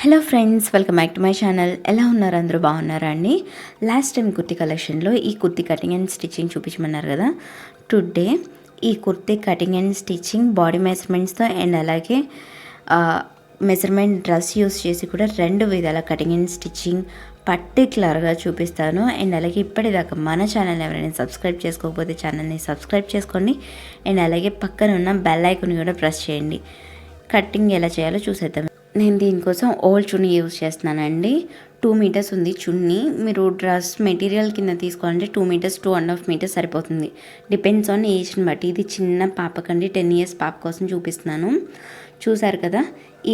Hello friends, welcome back to my channel. ఎలా ఉన్నారు? అందరూ బాగున్నారా అండి? లాస్ట్ టైం కుర్తీ కలెక్షన్లో ఈ కుర్తీ కటింగ్ అండ్ స్టిచ్చింగ్ చూపించమన్నారు కదా. టుడే ఈ kurti cutting and stitching body మెజర్మెంట్స్తో అండ్ అలాగే మెజర్మెంట్ డ్రెస్ యూస్ చేసి కూడా రెండు విధాల కటింగ్ అండ్ స్టిచ్చింగ్ పర్టికులర్గా చూపిస్తాను. అండ్ అలాగే ఇప్పటిదాకా మన ఛానల్ ఎవరైనా సబ్స్క్రైబ్ చేసుకోకపోతే ఛానల్ని సబ్స్క్రైబ్ చేసుకోండి. అండ్ అలాగే పక్కన ఉన్న బెల్ ఐకాన్ కూడా ప్రెస్ చేయండి. కటింగ్ ఎలా చేయాలో చూసేద్దాం. నేను దీనికోసం ఓల్డ్ చున్నీ యూజ్ చేస్తున్నానండి. 2 మీటర్స్ ఉంది చున్నీ. మీరు డ్రెస్ మెటీరియల్ కింద తీసుకోవాలంటే 2 మీటర్స్ 2.5 మీటర్స్ సరిపోతుంది. డిపెండ్స్ ఆన్ ఏజ్ని బట్టి. ఇది చిన్న పాపకండి, 10 ఇయర్స్ పాప కోసం చూపిస్తున్నాను. చూసారు కదా,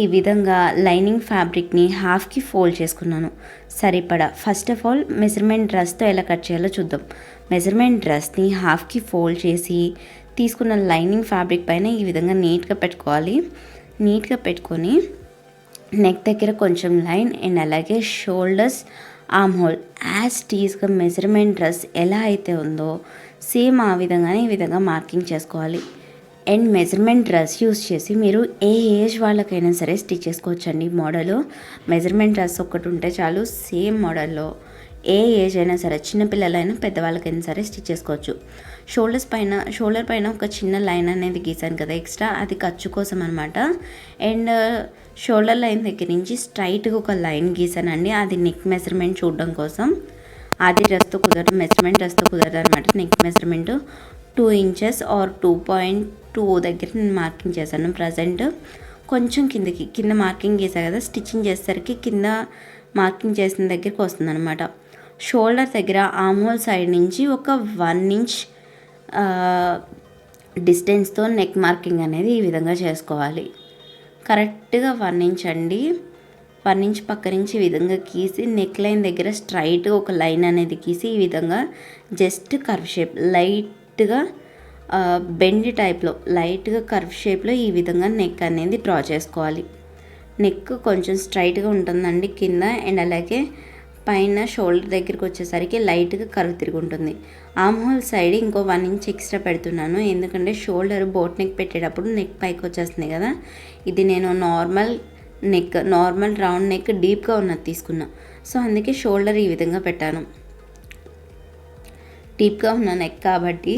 ఈ విధంగా లైనింగ్ ఫ్యాబ్రిక్ని హాఫ్కి ఫోల్డ్ చేసుకున్నాను సరిపడా. ఫస్ట్ ఆఫ్ ఆల్ మెజర్మెంట్ డ్రెస్తో ఎలా కట్ చేయాలో చూద్దాం. మెజర్మెంట్ డ్రెస్ని హాఫ్కి ఫోల్డ్ చేసి తీసుకున్న లైనింగ్ ఫ్యాబ్రిక్ పైన ఈ విధంగా నీట్గా పెట్టుకోవాలి. నీట్గా పెట్టుకొని నెక్ దగ్గర కొంచెం లైన్ అండ్ అలాగే షోల్డర్స్, ఆర్మ్ హోల్ యాజ్ టీజ్గా మెజర్మెంట్ డ్రెస్ ఎలా అయితే ఉందో సేమ్ ఆ విధంగానే ఈ విధంగా మార్కింగ్ చేసుకోవాలి. అండ్ మెజర్మెంట్ డ్రెస్ యూస్ చేసి మీరు ఏ ఏజ్ వాళ్ళకైనా సరే స్టిచ్ చేసుకోవచ్చండి. మోడలు మెజర్మెంట్ డ్రెస్ ఒక్కటి ఉంటే చాలు, సేమ్ మోడల్లో ఏ ఏజ్ అయినా సరే, చిన్నపిల్లలైనా పెద్దవాళ్ళకైనా సరే స్టిచ్ చేసుకోవచ్చు. షోల్డర్ పైన ఒక చిన్న లైన్ అనేది గీసాను కదా ఎక్స్ట్రా, అది ఖర్చు కోసం అనమాట. అండ్ షోల్డర్ లైన్ దగ్గర నుంచి స్ట్రైట్గా ఒక లైన్ గీసానండి, అది నెక్ మెజర్మెంట్ చూడడం కోసం. అది డ్రెస్తో కుదరదు, మెజర్మెంట్ డ్రెస్తో కుదరదు అనమాట. నెక్ మెజర్మెంట్ 2 ఇంచెస్ ఆర్ 2.2 దగ్గర నేను మార్కింగ్ చేశాను. ప్రజెంట్ కొంచెం కింద మార్కింగ్ గీసా కదా, స్టిచ్చింగ్ చేసేసరికి కింద మార్కింగ్ చేసిన దగ్గరికి వస్తుంది అనమాట. షోల్డర్ దగ్గర ఆర్మ్ హోల్ సైడ్ నుంచి ఒక 1 ఇంచ్ డిస్టెన్స్తో నెక్ మార్కింగ్ అనేది ఈ విధంగా చేసుకోవాలి. కరెక్ట్గా 1 ఇంచ్ అండి. 1 ఇంచ్ పక్క నుంచి ఈ విధంగా గీసి నెక్ లైన్ దగ్గర స్ట్రైట్గా ఒక లైన్ అనేది గీసి ఈ విధంగా జస్ట్ కర్వ్ షేప్ లైట్గా బెండ్ టైప్లో లైట్గా కర్వ్ షేప్లో ఈ విధంగా నెక్ అనేది డ్రా చేసుకోవాలి. నెక్ కొంచెం స్ట్రైట్గా ఉంటుందండి కింద, అండ్ అలాగే పైన షోల్డర్ దగ్గరికి వచ్చేసరికి లైట్గా కర్వ్ తిరిగి ఉంటుంది. ఆర్మ్ హోల్ సైడ్ ఇంకో 1 ఇంచ్ ఎక్స్ట్రా పెడుతున్నాను, ఎందుకంటే షోల్డర్ బోట్ నెక్ పెట్టేటప్పుడు నెక్ పైకి వచ్చేస్తుంది కదా. ఇది నేను నార్మల్ రౌండ్ నెక్ డీప్గా ఉన్నది తీసుకున్నా, సో అందుకే షోల్డర్ ఈ విధంగా పెట్టాను. డీప్గా ఉన్న నెక్ కాబట్టి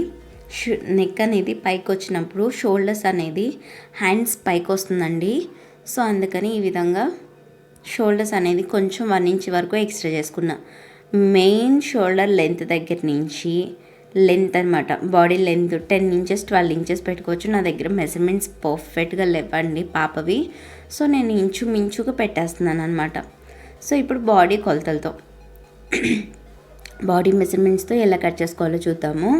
నెక్ అనేది పైకి వచ్చినప్పుడు షోల్డర్స్ అనేది హ్యాండ్స్ పైకి వస్తుందండి. సో అందుకని ఈ విధంగా షోల్డర్స్ అనేది కొంచెం 1 ఇంచ్ వరకు ఎక్స్ట్రా చేసుకున్నా. మెయిన్ షోల్డర్ లెంత్ దగ్గర నుంచి లెంత్ అనమాట, బాడీ లెంత్ 10 ఇంచెస్ 12 ఇంచెస్ పెట్టుకోవచ్చు. నా దగ్గర మెజర్మెంట్స్ పర్ఫెక్ట్గా లేవండి పాపవి, సో నేను ఇంచుమించుగా పెట్టేస్తున్నాను అనమాట. సో ఇప్పుడు బాడీ కొలతలతో బాడీ మెజర్మెంట్స్తో ఎలా కట్ చేసుకోవాలో చూద్దాము.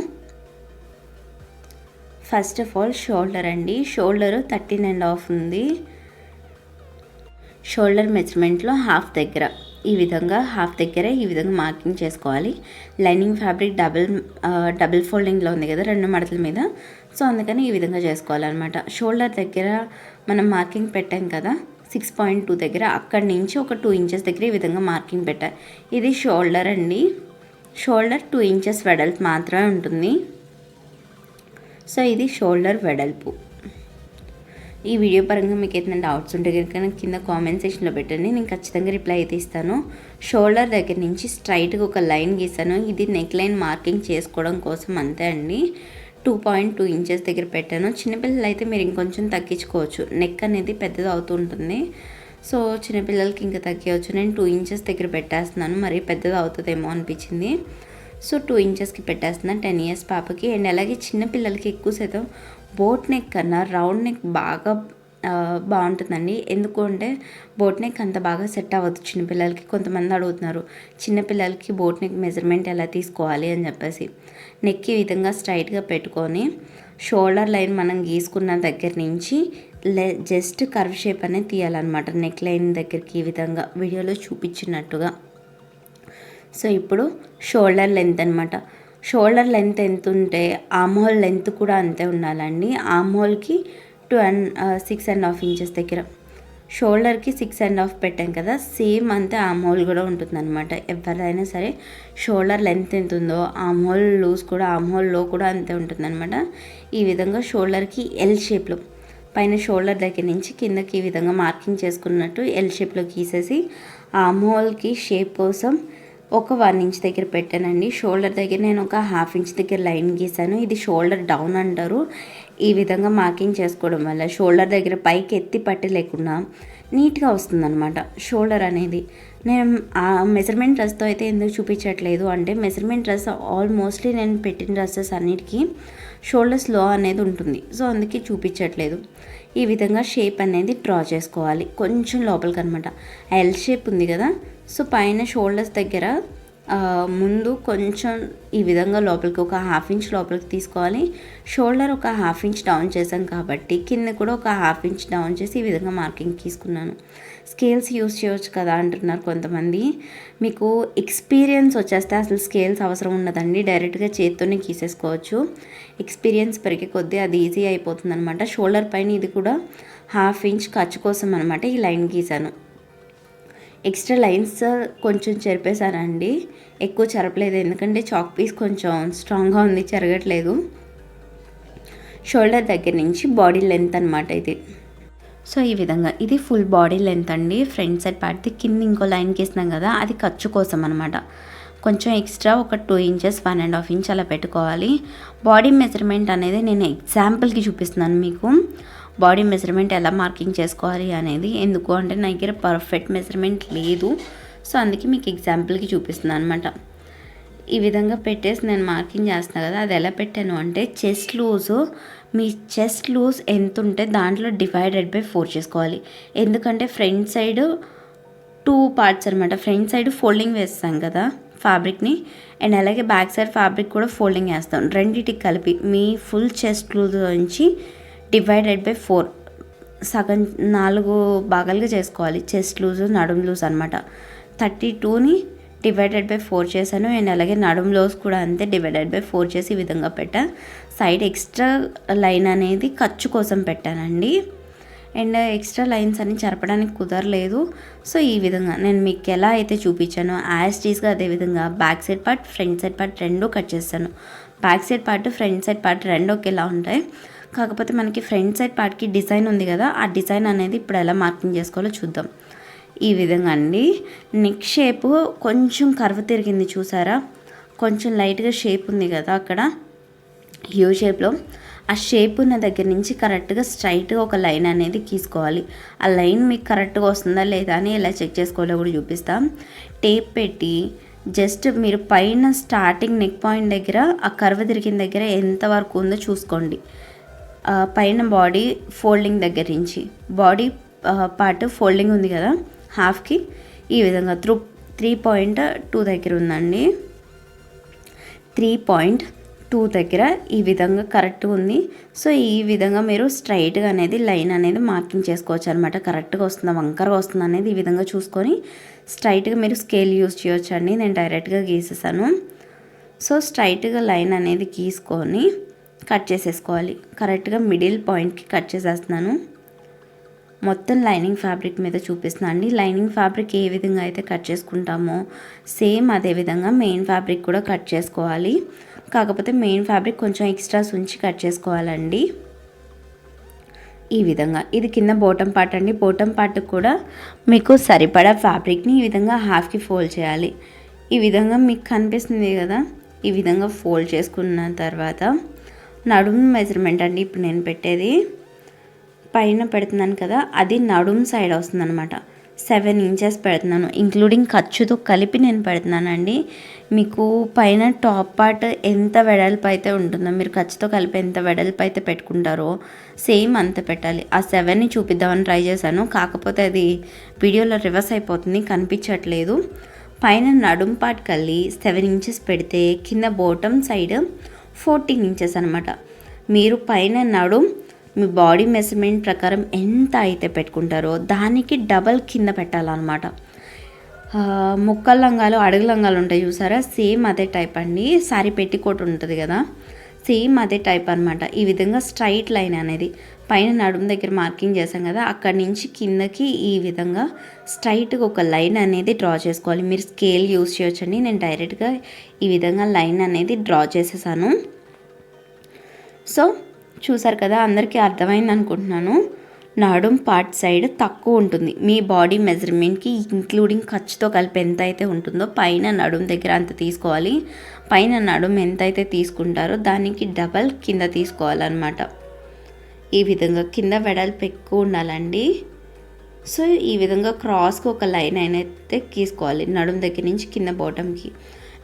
ఫస్ట్ ఆఫ్ ఆల్ షోల్డర్ అండి, షోల్డర్ 13.5 ఉంది. షోల్డర్ మెజర్మెంట్లో హాఫ్ దగ్గర ఈ విధంగా మార్కింగ్ చేసుకోవాలి. లైనింగ్ ఫ్యాబ్రిక్ డబుల్ ఫోల్డింగ్లో ఉంది కదా, 2 మడతల మీద, సో అందుకని ఈ విధంగా చేసుకోవాలన్నమాట. షోల్డర్ దగ్గర మనం మార్కింగ్ పెట్టాం కదా 6.2 దగ్గర, అక్కడి నుంచి ఒక 2 ఇంచెస్ దగ్గర ఈ విధంగా మార్కింగ్ పెట్టాలి. ఇది షోల్డర్ అండి. షోల్డర్ 2 ఇంచెస్ వెడల్పు మాత్రమే ఉంటుంది. సో ఇది షోల్డర్ వెడల్పు. ఈ వీడియో పరంగా మీకు ఏదైనా డౌట్స్ ఉంటే కనుక కింద కామెంట్ సెక్షన్లో పెట్టండి, నేను ఖచ్చితంగా రిప్లై అయితే ఇస్తాను. షోల్డర్ దగ్గర నుంచి స్ట్రైట్గా ఒక లైన్ గీసాను, ఇది నెక్ లైన్ మార్కింగ్ చేసుకోవడం కోసం అంతే అండి. 2.2 ఇంచెస్ దగ్గర పెట్టాను. చిన్నపిల్లలు అయితే మీరు ఇంకొంచెం తగ్గించుకోవచ్చు, నెక్ అనేది పెద్దది అవుతూ ఉంటుంది, సో చిన్నపిల్లలకి ఇంకా తగ్గించవచ్చు. నేను 2 ఇంచెస్ దగ్గర పెట్టేస్తున్నాను, మరీ పెద్దది అవుతుందేమో అనిపించింది, సో 2 ఇంచెస్కి పెట్టేస్తున్నాను 10 ఇయర్స్ పాపకి. అండ్ అలాగే చిన్నపిల్లలకి ఎక్కువ శాతం బోట్ నెక్ కన్నా రౌండ్ నెక్ బాగుంటుందండి. ఎందుకు అంటే బోట్ నెక్ అంత బాగా సెట్ అవ్వదు చిన్నపిల్లలకి. కొంతమంది అడుగుతున్నారు చిన్నపిల్లలకి బోట్ నెక్ మెజర్మెంట్ ఎలా తీసుకోవాలి అని చెప్పేసి. నెక్ ఈ విధంగా స్ట్రైట్గా పెట్టుకొని షోల్డర్ లైన్ మనం గీసుకున్న దగ్గర నుంచి జస్ట్ కర్వ్ షేప్ అనేది తీయాలన్నమాట నెక్ లైన్ దగ్గరికి, ఈ విధంగా వీడియోలో చూపించినట్టుగా. సో ఇప్పుడు షోల్డర్ లెంత్ అనమాట. షోల్డర్ లెంత్ ఎంత ఉంటే ఆర్మ్ హోల్ లెంత్ కూడా అంతే ఉండాలండి. ఆర్మ్ హోల్కి 6.5 ఇంచెస్ దగ్గర, షోల్డర్కి 6.5 పెట్టాం కదా, సేమ్ అంతే ఆర్మ్ హోల్ కూడా ఉంటుందన్నమాట. ఎవరైనా సరే షోల్డర్ లెంత్ ఎంత ఉందో ఆర్మ్ హోల్ లూజ్ కూడా ఆర్మ్ హోల్లో కూడా అంతే ఉంటుందన్నమాట. ఈ విధంగా షోల్డర్కి ఎల్ షేప్లో పైన షోల్డర్ దగ్గర నుంచి కిందకి ఈ విధంగా మార్కింగ్ చేసుకున్నట్టు ఎల్ షేప్లో గీసేసి ఆర్మ్ హోల్కి షేప్ కోసం ఒక 1 ఇంచ్ దగ్గర పెట్టానండి. షోల్డర్ దగ్గర నేను ఒక 1/2 ఇంచ్ దగ్గర లైన్ గీసాను. ఇది షోల్డర్ డౌన్ అంటారు. ఈ విధంగా మార్కింగ్ చేసుకోవడం వల్ల షోల్డర్ దగ్గర పైకి ఎత్తి పట్టి లేకుండా నీట్గా వస్తుందన్నమాట షోల్డర్ అనేది. నేను ఆ మెజర్మెంట్ డ్రెస్తో అయితే ఎందుకు చూపించట్లేదు అంటే మెజర్మెంట్ డ్రెస్ ఆల్మోస్ట్లీ నేను పెట్టిన డ్రెస్సెస్ అన్నిటికీ షోల్డర్స్ లో అనేది ఉంటుంది. సో అందుకే చూపించట్లేదు. ఈ విధంగా షేప్ అనేది డ్రా చేసుకోవాలి కొంచెం లోపలికి అనమాట. ఎల్ షేప్ ఉంది కదా, సో పైన షోల్డర్స్ దగ్గర ముందు కొంచెం ఈ విధంగా లోపలికి ఒక 1/2 ఇంచ్ లోపలికి తీసుకోవాలి. షోల్డర్ ఒక 1/2 ఇంచ్ డౌన్ చేసాం కాబట్టి కింద కూడా ఒక 1/2 ఇంచ్ డౌన్ చేసి ఈ విధంగా మార్కింగ్ తీసుకున్నాను. స్కేల్స్ యూస్ చేయవచ్చు కదా అంటున్నారు కొంతమంది. మీకు ఎక్స్పీరియన్స్ వచ్చేస్తే అసలు స్కేల్స్ అవసరం ఉండదండి, డైరెక్ట్గా చేత్తోనే గీసేసుకోవచ్చు. ఎక్స్పీరియన్స్ పెరిగే కొద్దీ అది ఈజీ అయిపోతుంది అనమాట. షోల్డర్ పైన ఇది కూడా 1/2 ఇంచ్ ఖర్చు కోసం అనమాట ఈ లైన్ గీసాను. ఎక్స్ట్రా లైన్స్ కొంచెం చెరిపేశానండి, ఎక్కువ చెరపలేదు ఎందుకంటే చాక్ పీస్ కొంచెం స్ట్రాంగ్గా ఉంది, చెరగట్లేదు. షోల్డర్ దగ్గర నుంచి బాడీ లెంత్ అనమాట ఇది. సో ఈ విధంగా ఇది ఫుల్ బాడీ లెంత్ అండి. ఫ్రంట్ సైడ్ పార్ట్ది కింద ఇంకో లైన్ గీసినాం కదా, అది ఖర్చు కోసం అనమాట. కొంచెం ఎక్స్ట్రా ఒక 2 ఇంచెస్ 1.5 ఇంచ్ అలా పెట్టుకోవాలి. బాడీ మెజర్మెంట్ అనేది నేను ఎగ్జాంపుల్కి చూపిస్తున్నాను మీకు. బాడీ మెజర్మెంట్ ఎలా మార్కింగ్ చేసుకోవాలి అనేది. ఎందుకు అంటే నా దగ్గర పర్ఫెక్ట్ మెజర్మెంట్ లేదు, సో అందుకే మీకు ఎగ్జాంపుల్కి చూపిస్తున్నాను అనమాట. ఈ విధంగా పెట్టేసి నేను మార్కింగ్ చేస్తున్నాను కదా, అది ఎలా పెట్టాను అంటే చెస్ట్ లూజు, మీ చెస్ట్ లూజ్ ఎంత ఉంటే దాంట్లో డివైడెడ్ బై 4 చేసుకోవాలి. ఎందుకంటే ఫ్రంట్ సైడ్ 2 పార్ట్స్ అనమాట. ఫ్రంట్ సైడ్ ఫోల్డింగ్ వేస్తాం కదా ఫ్యాబ్రిక్ని, అండ్ అలాగే బ్యాక్ సైడ్ ఫ్యాబ్రిక్ కూడా ఫోల్డింగ్ వేస్తాం. రెండింటికి కలిపి మీ ఫుల్ చెస్ట్ లూజ్ నుంచి డివైడెడ్ బై 4 సగం 4 భాగాలుగా చేసుకోవాలి. చెస్ట్ లూజ్ నడుం లూజ్ అనమాట. 32ని డివైడెడ్ బై 4 చేశాను. అండ్ అలాగే నడుం లూజ్ కూడా అంతే డివైడెడ్ బై 4 చేసి ఈ విధంగా పెట్టా. సైడ్ ఎక్స్ట్రా లైన్ అనేది ఖర్చు కోసం పెట్టానండి. అండ్ ఎక్స్ట్రా లైన్స్ అన్ని చెరపడానికి కుదరలేదు. సో ఈ విధంగా నేను మీకు ఎలా అయితే చూపించానో యాజ్ టీస్గా అదేవిధంగా back side part front side part రెండు కట్ చేస్తాను. Back side part front side part రెండు ఒకేలా ఉంటాయి. కాకపోతే మనకి ఫ్రంట్ సైడ్ పార్ట్కి డిజైన్ ఉంది కదా, ఆ డిజైన్ అనేది ఇప్పుడు ఎలా మార్కింగ్ చేసుకోవాలో చూద్దాం. ఈ విధంగా అండి. నెక్ షేప్ కొంచెం కర్వ్ తిరిగింది చూసారా, కొంచెం లైట్గా షేప్ ఉంది కదా అక్కడ యూ షేప్లో. ఆ షేప్ ఉన్న దగ్గర నుంచి కరెక్ట్గా స్ట్రైట్గా ఒక లైన్ అనేది గీసుకోవాలి. ఆ లైన్ మీకు కరెక్ట్గా వస్తుందా లేదా అని ఎలా చెక్ చేసుకోవాలో కూడా చూపిస్తాం. టేప్ పెట్టి జస్ట్ మీరు పైన స్టార్టింగ్ నెక్ పాయింట్ దగ్గర ఆ కర్వ్ తిరిగిన దగ్గర ఎంత వరకు ఉందో చూసుకోండి. పైన బాడీ ఫోల్డింగ్ దగ్గర నుంచి బాడీ పార్ట్ ఫోల్డింగ్ ఉంది కదా హాఫ్కి, ఈ విధంగా 3.2 దగ్గర ఉందండి. 3.2 దగ్గర ఈ విధంగా కరెక్ట్గా ఉంది. సో ఈ విధంగా మీరు స్ట్రైట్గా అనేది లైన్ అనేది మార్కింగ్ చేసుకోవచ్చు అనమాట. కరెక్ట్గా వస్తుందా వంకరగా వస్తుందా అనేది ఈ విధంగా చూసుకొని స్ట్రైట్గా మీరు స్కేల్ యూజ్ చేయొచ్చు అండి. నేను డైరెక్ట్గా గీసేసాను. సో స్ట్రైట్గా లైన్ అనేది గీసుకొని కట్ చేసేసుకోవాలి. కరెక్ట్గా మిడిల్ పాయింట్కి కట్ చేసేస్తున్నాను. మొత్తం లైనింగ్ ఫ్యాబ్రిక్ మీద చూపిస్తున్నాను అండి. లైనింగ్ ఫ్యాబ్రిక్ ఏ విధంగా అయితే కట్ చేసుకుంటామో సేమ్ అదే విధంగా మెయిన్ ఫ్యాబ్రిక్ కూడా కట్ చేసుకోవాలి. కాకపోతే మెయిన్ ఫ్యాబ్రిక్ కొంచెం ఎక్స్ట్రాస్ ఉంచి కట్ చేసుకోవాలండి. ఈ విధంగా ఇది కింద బోటం పార్ట్ అండి. బోటం పార్ట్ కూడా మీకు సరిపడా ఫ్యాబ్రిక్ని ఈ విధంగా హాఫ్కి ఫోల్డ్ చేయాలి. ఈ విధంగా మీకు కనిపిస్తుంది కదా, ఈ విధంగా ఫోల్డ్ చేసుకున్న తర్వాత నడుము మెజర్మెంట్ అండి ఇప్పుడు నేను పెట్టేది. పైన పెడుతున్నాను కదా అది నడుము సైడ్ వస్తుంది అనమాట. 7 ఇంచెస్ పెడుతున్నాను, ఇంక్లూడింగ్ ఖర్చుతో కలిపి నేను పెడుతున్నానండి. మీకు పైన టాప్ పార్ట్ ఎంత వెడల్పు అయితే ఉంటుందో మీరు ఖర్చుతో కలిపి ఎంత వెడల్పు అయితే పెట్టుకుంటారో సేమ్ అంత పెట్టాలి. ఆ 7ని చూపిద్దామని ట్రై చేశాను, కాకపోతే అది వీడియోలో రివర్స్ అయిపోతుంది, కనిపించట్లేదు. పైన నడుము పార్ట్ కలిగి 7 ఇంచెస్ పెడితే కింద బాటమ్ సైడ్ 14 ఇంచెస్ అనమాట. మీరు పైన నడుం మీ బాడీ మెజర్మెంట్ ప్రకారం ఎంత అయితే పెట్టుకుంటారో దానికి డబల్ కింద పెట్టాలన్నమాట. ముక్కల లంగాలు అడుగు లంగాలు ఉంటాయి చూసారా, సేమ్ అదే టైప్ అండి. సారీ పెట్టికోట్ ఉంటుంది కదా, సేమ్ అదే టైప్ అనమాట. ఈ విధంగా స్ట్రైట్ లైన్ అనేది పైన నడుము దగ్గర మార్కింగ్ చేసాం కదా, అక్కడి నుంచి కిందకి ఈ విధంగా స్ట్రైట్గా ఒక లైన్ అనేది డ్రా చేసుకోవాలి. మీరు స్కేల్ యూస్ చేయొచ్చండి. నేను డైరెక్ట్గా ఈ విధంగా లైన్ అనేది డ్రా చేసేసాను. సో చూసారు కదా, అందరికీ అర్థమైంది అనుకుంటున్నాను. నడుం పార్ట్ సైడ్ తక్కువ ఉంటుంది మీ బాడీ మెజర్మెంట్కి, ఇంక్లూడింగ్ ఖర్చుతో కలిపి ఎంత అయితే ఉంటుందో పైన నడుం దగ్గర అంత తీసుకోవాలి. పైన నడుం ఎంత అయితే తీసుకుంటారో దానికి డబల్ కింద తీసుకోవాలన్నమాట. ఈ విధంగా కింద వెడల్పు ఎక్కువ ఉండాలండి. సో ఈ విధంగా క్రాస్కి ఒక లైన్ అయితే గీసుకోవాలి నడుం దగ్గర నుంచి కింద బాటంకి.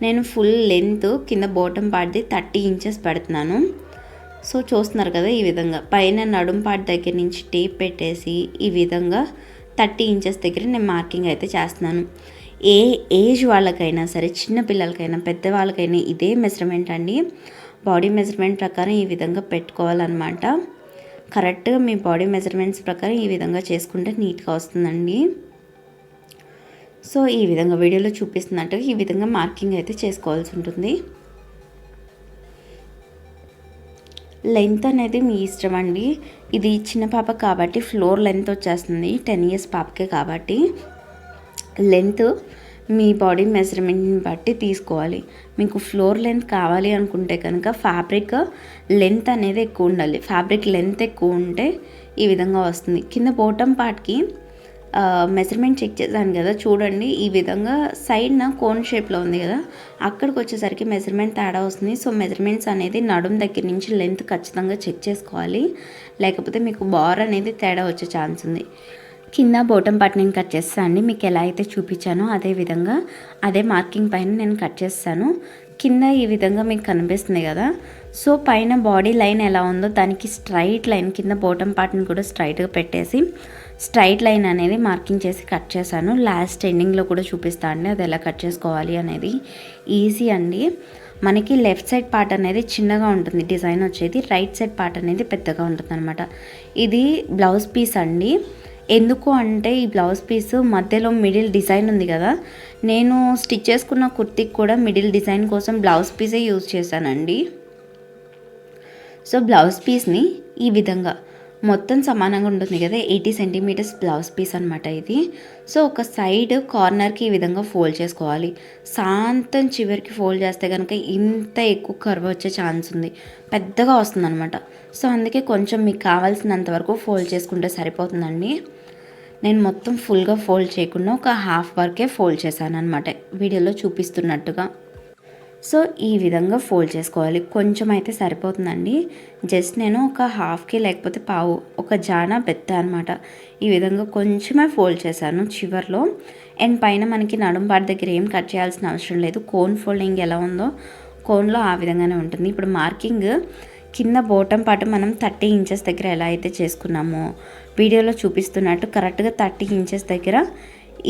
నేను ఫుల్ లెంత్ కింద బాటం పార్ట్ది 30 ఇంచెస్ పెడుతున్నాను. సో చూస్తున్నారు కదా, ఈ విధంగా పైన నడుం పార్ట్ దగ్గర నుంచి టేప్ పెట్టేసి ఈ విధంగా 30 ఇంచెస్ దగ్గర నేను మార్కింగ్ అయితే చేస్తున్నాను. ఏ ఏజ్ వాళ్ళకైనా సరే, చిన్న పిల్లలకైనా పెద్దవాళ్ళకైనా ఇదే మెజర్మెంట్ అండి. బాడీ మెజర్మెంట్ ప్రకారం ఈ విధంగా పెట్టుకోవాలన్నమాట. కరెక్ట్గా మీ బాడీ మెజర్మెంట్స్ ప్రకారం ఈ విధంగా చేసుకుంటే నీట్గా వస్తుందండి. సో ఈ విధంగా వీడియోలో చూపిస్తున్నట్టుగా ఈ విధంగా మార్కింగ్ అయితే చేసుకోవాల్సి ఉంటుంది. లెంత్ అనేది మీ ఇష్టం అండి. ఇది చిన్న పాప కాబట్టి ఫ్లోర్ లెంత్ వచ్చేస్తుంది, 10 ఇయర్స్ పాపకే కాబట్టి లెంత్ మీ బాడీ మెజర్మెంట్ని బట్టి తీసుకోవాలి. మీకు ఫ్లోర్ లెంత్ కావాలి అనుకుంటే కనుక ఫ్యాబ్రిక్ లెంత్ అనేది ఎక్కువ ఉండాలి. ఫ్యాబ్రిక్ లెంత్ ఎక్కువ ఉంటే ఈ విధంగా వస్తుంది. కింద బాటమ్ పార్ట్కి మెజర్మెంట్ చెక్ చేశాను కదా, చూడండి ఈ విధంగా సైడ్న కోన్ షేప్లో ఉంది కదా, అక్కడికి వచ్చేసరికి మెజర్మెంట్ తేడా వస్తుంది. సో మెజర్మెంట్స్ అనేది నడుం దగ్గర నుంచి లెంత్ ఖచ్చితంగా చెక్ చేసుకోవాలి, లేకపోతే మీకు బార్ అనేది తేడా వచ్చే ఛాన్స్ ఉంది. కింద బాటమ్ పార్ట్ నేను కట్ చేస్తాను అండి. మీకు ఎలా అయితే చూపించానో అదే విధంగా అదే మార్కింగ్ పైన నేను కట్ చేస్తాను. కింద ఈ విధంగా మీకు కనిపిస్తుంది కదా, సో పైన బాడీ లైన్ ఎలా ఉందో దానికి స్ట్రైట్ లైన్ కింద బాటమ్ పార్ట్ని కూడా స్ట్రైట్గా పెట్టేసి స్ట్రైట్ లైన్ అనేది మార్కింగ్ చేసి కట్ చేశాను. లాస్ట్ ఎండింగ్లో కూడా చూపిస్తాను అండి అది ఎలా కట్ చేసుకోవాలి అనేది. ఈజీ అండి. మనకి లెఫ్ట్ సైడ్ పార్ట్ అనేది చిన్నగా ఉంటుంది డిజైన్ వచ్చేది, రైట్ సైడ్ పార్ట్ అనేది పెద్దగా ఉంటుంది అనమాట. ఇది బ్లౌజ్ పీస్ అండి. ఎందుకు అంటే ఈ బ్లౌజ్ పీస్ మధ్యలో మిడిల్ డిజైన్ ఉంది కదా, నేను స్టిచ్ చేసుకున్న కుర్తీకి కూడా మిడిల్ డిజైన్ కోసం బ్లౌజ్ పీసే యూజ్ చేశానండి. సో బ్లౌజ్ పీస్ని ఈ విధంగా మొత్తం సమానంగా ఉంటుంది కదా, 80 సెంటీమీటర్స్ బ్లౌజ్ పీస్ అనమాట ఇది. సో ఒక సైడ్ కార్నర్కి ఈ విధంగా ఫోల్డ్ చేసుకోవాలి. సాంతం చివరికి ఫోల్డ్ చేస్తే కనుక ఇంత ఎక్కువ కర్వ్ వచ్చే ఛాన్స్ ఉంది, పెద్దగా వస్తుంది అనమాట. సో అందుకే కొంచెం మీకు కావాల్సినంత వరకు ఫోల్డ్ చేసుకుంటే సరిపోతుందండి. నేను మొత్తం ఫుల్గా ఫోల్డ్ చేయకుండా ఒక హాఫ్ వరకే ఫోల్డ్ చేశాను అనమాట వీడియోలో చూపిస్తున్నట్టుగా. సో ఈ విధంగా ఫోల్డ్ చేసుకోవాలి. కొంచెం అయితే సరిపోతుందండి. జస్ట్ నేను ఒక హాఫ్కి లేకపోతే పావు ఒక జాన బెత్త అనమాట ఈ విధంగా కొంచెమే ఫోల్డ్ చేశాను చివర్లో. అండ్ పైన మనకి నడుం పార్ట్ దగ్గర ఏం కట్ చేయాల్సిన అవసరం లేదు. కోన్ ఫోల్డింగ్ ఎలా ఉందో కోన్లో ఆ విధంగానే ఉంటుంది. ఇప్పుడు మార్కింగ్ కింద బాటమ్ పార్ట్ మనం 30 ఇంచెస్ దగ్గర ఎలా అయితే చేసుకున్నామో వీడియోలో చూపిస్తున్నట్టు కరెక్ట్గా 30 ఇంచెస్ దగ్గర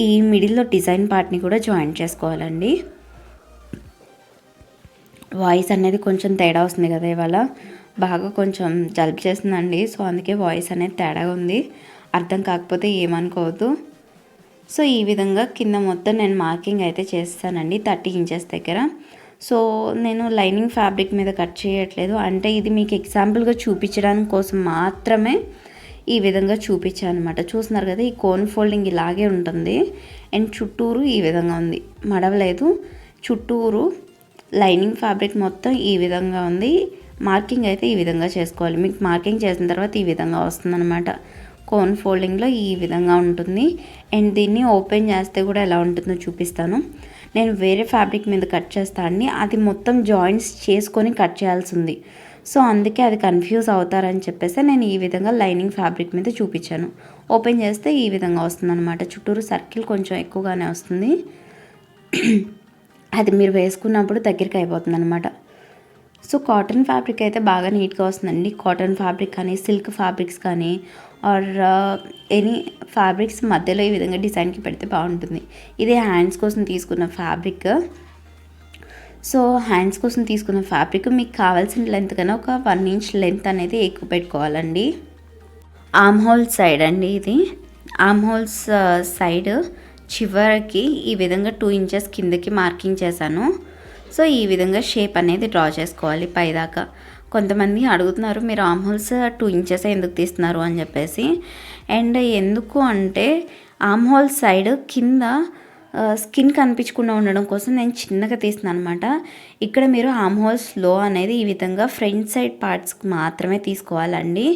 ఈ మిడిల్లో డిజైన్ పార్ట్ని కూడా జాయిన్ చేసుకోవాలండి. వాయిస్ అనేది కొంచెం తేడా వస్తుంది కదా, ఇవాళ బాగా కొంచెం జలుబు చేస్తుందండి. సో అందుకే వాయిస్ అనేది తేడాగా ఉంది, అర్థం కాకపోతే ఏమనుకోవద్దు. సో ఈ విధంగా కింద మొత్తం నేను మార్కింగ్ అయితే చేస్తానండి 30 ఇంచెస్ దగ్గర. సో నేను లైనింగ్ ఫ్యాబ్రిక్ మీద కట్ చేయట్లేదు, అంటే ఇది మీకు ఎగ్జాంపుల్గా చూపించడానికి కోసం మాత్రమే ఈ విధంగా చూపించాను అనమాట. చూస్తున్నారు కదా, ఈ కోన్ ఫోల్డింగ్ ఇలాగే ఉంటుంది అండ్ చుట్టూరు ఈ విధంగా ఉంది, మడవలేదు. చుట్టూరు లైనింగ్ ఫ్యాబ్రిక్ మొత్తం ఈ విధంగా ఉంది. మార్కింగ్ అయితే ఈ విధంగా చేసుకోవాలి. మీకు మార్కింగ్ చేసిన తర్వాత ఈ విధంగా వస్తుందన్నమాట. కోన్ ఫోల్డింగ్లో ఈ విధంగా ఉంటుంది. అండ్ దీన్ని ఓపెన్ చేస్తే కూడా ఎలా ఉంటుందో చూపిస్తాను. నేను వేరే ఫ్యాబ్రిక్ మీద కట్ చేస్తాను, అది మొత్తం జాయింట్స్ చేసుకొని కట్ చేయాల్సి ఉంది. సో అందుకే అది కన్ఫ్యూజ్ అవుతారని చెప్పేసి నేను ఈ విధంగా లైనింగ్ ఫ్యాబ్రిక్ మీద చూపించాను. ఓపెన్ చేస్తే ఈ విధంగా వస్తుందన్నమాట. చుట్టూరు సర్కిల్ కొంచెం ఎక్కువగానే వస్తుంది. అది మీరు వేసుకున్నప్పుడు దగ్గరికి అయిపోతుంది అనమాట. సో కాటన్ ఫ్యాబ్రిక్ అయితే బాగా నీట్గా వస్తుందండి. కాటన్ ఫ్యాబ్రిక్ కానీ సిల్క్ ఫ్యాబ్రిక్స్ కానీ ఆర్ ఎనీ ఫ్యాబ్రిక్స్ మధ్యలో ఈ విధంగా డిజైన్కి పెడితే బాగుంటుంది. ఇది హ్యాండ్స్ కోసం తీసుకున్న ఫ్యాబ్రిక్. సో హ్యాండ్స్ కోసం తీసుకున్న ఫ్యాబ్రిక్ మీకు కావాల్సిన లెంత్ కన్నా ఒక 1 ఇంచ్ లెంత్ అనేది ఎక్కువ పెట్టుకోవాలండి. ఆర్మ్ హోల్స్ సైడ్ అండి ఇది. ఆర్మ్ హోల్స్ సైడ్ చివరికి ఈ విధంగా 2 ఇంచెస్ కిందకి మార్కింగ్ చేశాను. సో ఈ విధంగా షేప్ అనేది డ్రా చేసుకోవాలి పైదాకా. కొంతమంది అడుగుతున్నారు మీరు ఆర్మ్ హోల్స్ 2 ఇంచెస్ ఎందుకు తీస్తున్నారు అని చెప్పేసి. అండ్ ఎందుకు అంటే ఆర్మ్ హోల్ సైడ్ కింద స్కిన్ కనిపించకుండా ఉండడం కోసం నేను చిన్నగా తీస్తున్నాను అనమాట. ఇక్కడ మీరు ఆర్మ్ హోల్స్లో అనేది ఈ విధంగా ఫ్రంట్ సైడ్ పార్ట్స్కి మాత్రమే తీసుకోవాలండి.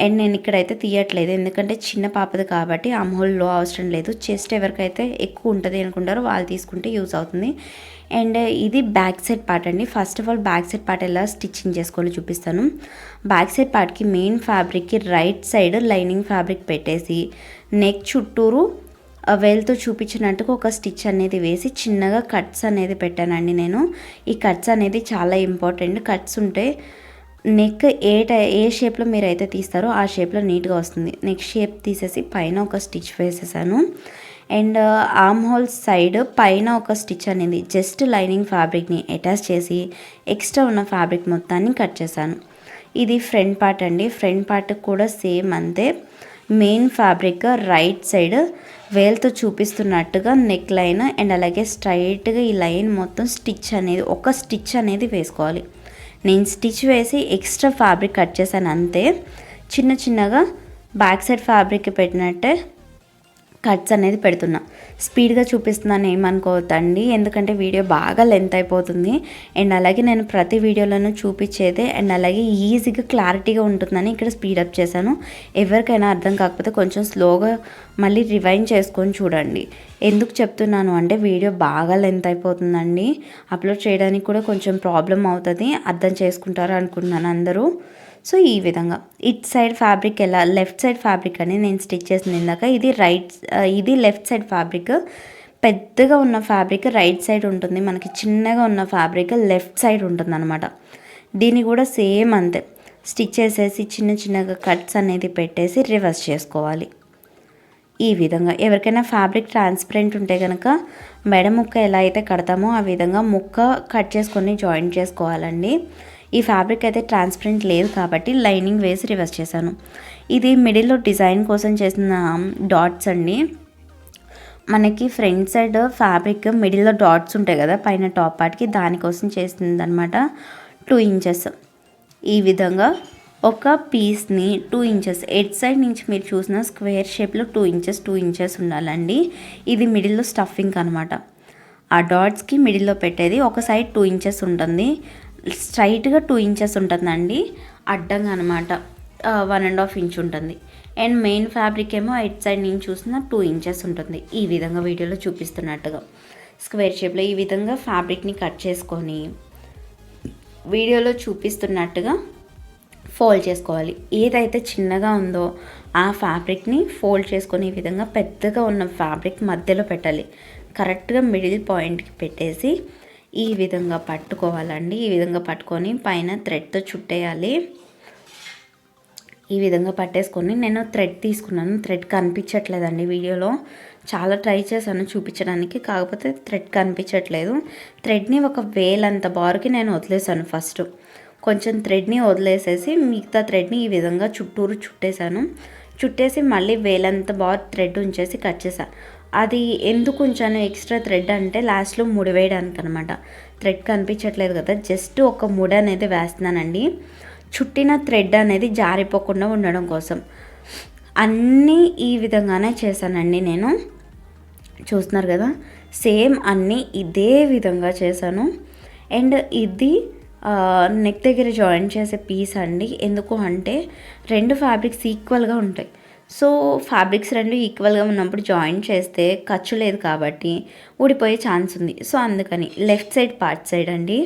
అండ్ నేను ఇక్కడైతే తీయట్లేదు, ఎందుకంటే చిన్న పాపది కాబట్టి ఆర్మ్ హోల్లో అవసరం లేదు. చెస్ట్ ఎవరికైతే ఎక్కువ ఉంటుంది అనుకుంటారో వాళ్ళు తీసుకుంటే యూజ్ అవుతుంది. అండ్ ఇది బ్యాక్ సైడ్ పార్ట్ అండి. First of all back side part ఎలా స్టిచ్చింగ్ చేసుకోవాలో చూపిస్తాను. బ్యాక్ సైడ్ పార్ట్కి మెయిన్ ఫ్యాబ్రిక్కి రైట్ సైడ్ లైనింగ్ ఫ్యాబ్రిక్ పెట్టేసి నెక్ చుట్టూరు వేలుతో చూపించినట్టుగా ఒక స్టిచ్ అనేది వేసి చిన్నగా కట్స్ అనేది పెట్టానండి నేను. ఈ కట్స్ అనేది చాలా ఇంపార్టెంట్. కట్స్ ఉంటే నెక్ ఏ షేప్లో మీరైతే తీస్తారో ఆ షేప్లో నీట్గా వస్తుంది. నెక్ షేప్ తీసేసి పైన ఒక స్టిచ్ వేసేసాను. అండ్ ఆర్మ్ హోల్ సైడ్ పైన ఒక స్టిచ్ అనేది జస్ట్ లైనింగ్ ఫ్యాబ్రిక్ని అటాచ్ చేసి ఎక్స్ట్రా ఉన్న ఫ్యాబ్రిక్ మొత్తాన్ని కట్ చేశాను. ఇది ఫ్రంట్ పార్ట్ అండి. ఫ్రంట్ పార్ట్ కూడా సేమ్ అంతే. మెయిన్ ఫ్యాబ్రిక్ రైట్ సైడ్ వేల్తో చూపిస్తున్నట్టుగా నెక్ లైన్ అండ్ అలాగే స్ట్రైట్గా ఈ లైన్ మొత్తం స్టిచ్ అనేది ఒక స్టిచ్ అనేది వేసుకోవాలి. నేను స్టిచ్ వేసి ఎక్స్ట్రా ఫ్యాబ్రిక్ కట్ చేశాను అంతే. చిన్న చిన్నగా బ్యాక్ సైడ్ ఫ్యాబ్రిక్ పెట్టినట్టే కట్స్ అనేది పెడుతున్నా. స్పీడ్గా చూపిస్తున్నాను ఏమనుకోవద్దండి, ఎందుకంటే వీడియో బాగా లెంత్ అయిపోతుంది. అండ్ అలాగే నేను ప్రతి వీడియోలను చూపించేదే అండ్ అలాగే ఈజీగా క్లారిటీగా ఉంటుందని ఇక్కడ స్పీడప్ చేశాను. ఎవరికైనా అర్థం కాకపోతే కొంచెం స్లోగా మళ్ళీ రివైండ్ చేసుకొని చూడండి. ఎందుకు చెప్తున్నాను అంటే వీడియో బాగా లెంత్ అయిపోతుందండి, అప్లోడ్ చేయడానికి కూడా కొంచెం ప్రాబ్లం అవుతుంది. అర్థం చేసుకుంటారు అనుకుంటున్నాను అందరూ. సో ఈ విధంగా ఇట్ సైడ్ ఫ్యాబ్రిక్ ఎలా లెఫ్ట్ సైడ్ ఫ్యాబ్రిక్ అని నేను స్టిచ్ చేసిన ఇందాక ఇది లెఫ్ట్ సైడ్ ఫ్యాబ్రిక్. పెద్దగా ఉన్న ఫ్యాబ్రిక్ రైట్ సైడ్ ఉంటుంది, మనకి చిన్నగా ఉన్న ఫ్యాబ్రిక్ లెఫ్ట్ సైడ్ ఉంటుంది అనమాట. దీన్ని కూడా సేమ్ అంతే స్టిచ్ చేసేసి చిన్న చిన్నగా కట్స్ అనేది పెట్టేసి రివర్స్ చేసుకోవాలి. ఈ విధంగా ఎవరికైనా ఫ్యాబ్రిక్ ట్రాన్స్పరెంట్ ఉంటే కనుక మెడ ముక్క ఎలా అయితే కడతామో ఆ విధంగా ముక్క కట్ చేసుకొని జాయింట్ చేసుకోవాలండి. ఈ ఫ్యాబ్రిక్ అయితే ట్రాన్స్పరెంట్ లేదు కాబట్టి లైనింగ్ వేసి రివర్స్ చేశాను. ఇది మిడిల్లో డిజైన్ కోసం చేసిన డాట్స్ అండి. మనకి ఫ్రంట్ సైడ్ ఫ్యాబ్రిక్ మిడిల్లో డాట్స్ ఉంటాయి కదా పైన టాప్ పార్ట్కి, దానికోసం చేసింది అనమాట. 2 ఇంచెస్ ఈ విధంగా ఒక పీస్ని 2 ఇంచెస్ ఎడ్ సైడ్ నుంచి మీరు చూసిన స్క్వేర్ షేప్లో 2 ఇంచెస్ ఉండాలండి. ఇది మిడిల్లో స్టఫింగ్ అనమాట. ఆ డాట్స్కి మిడిల్లో పెట్టేది ఒక సైడ్ 2 ఇంచెస్ ఉంటుంది, స్ట్రైట్గా 2 ఇంచెస్ ఉంటుందండి, అడ్డంగా అనమాట 1.5 ఇంచ్ ఉంటుంది. అండ్ మెయిన్ ఫ్యాబ్రిక్ ఏమో ఎట్ సైడ్ నుంచి చూసిన 2 ఇంచెస్ ఉంటుంది. ఈ విధంగా వీడియోలో చూపిస్తున్నట్టుగా స్క్వేర్ షేప్లో ఈ విధంగా ఫ్యాబ్రిక్ని కట్ చేసుకొని వీడియోలో చూపిస్తున్నట్టుగా ఫోల్డ్ చేసుకోవాలి. ఏదైతే చిన్నగా ఉందో ఆ ఫ్యాబ్రిక్ని ఫోల్డ్ చేసుకొని ఈ విధంగా పెద్దగా ఉన్న ఫ్యాబ్రిక్ మధ్యలో పెట్టాలి. కరెక్ట్గా మిడిల్ పాయింట్కి పెట్టేసి ఈ విధంగా పట్టుకోవాలండి. ఈ విధంగా పట్టుకొని పైన థ్రెడ్తో చుట్టేయాలి. ఈ విధంగా పట్టేసుకొని నేను థ్రెడ్ తీసుకున్నాను. థ్రెడ్ కనిపించట్లేదండి వీడియోలో, చాలా ట్రై చేశాను చూపించడానికి, కాకపోతే థ్రెడ్ కనిపించట్లేదు. థ్రెడ్ని ఒక వేలంత బార్కి నేను వదిలేసాను. ఫస్ట్ కొంచెం థ్రెడ్ని వదిలేసేసి మిగతా థ్రెడ్ని ఈ విధంగా చుట్టూరు చుట్టేసి మళ్ళీ వేలంత బార్ థ్రెడ్ ఉంచేసి కట్ చేశాను. అది ఎందుకు ఉంచాను ఎక్స్ట్రా థ్రెడ్ అంటే లాస్ట్లో ముడి వేయడానికి అనమాట. థ్రెడ్ కనిపించట్లేదు కదా, జస్ట్ ఒక ముడి అనేది వేస్తున్నానండి. చుట్టిన థ్రెడ్ అనేది జారిపోకుండా ఉండడం కోసం అన్నీ ఈ విధంగానే చేశానండి నేను. చూస్తున్నారు కదా, సేమ్ అన్నీ ఇదే విధంగా చేశాను. అండ్ ఇది నెక్ దగ్గర జాయిన్ చేసే పీస్ అండి. ఎందుకు అంటే 2 ఫ్యాబ్రిక్స్ ఈక్వల్గా ఉంటాయి. సో ఫ్యాబ్రిక్స్ 2 ఈక్వల్గా ఉన్నప్పుడు జాయిన్ చేస్తే ఖర్చు లేదు కాబట్టి ఊడిపోయే ఛాన్స్ ఉంది. సో అందుకని లెఫ్ట్ సైడ్ పార్ట్ అండి.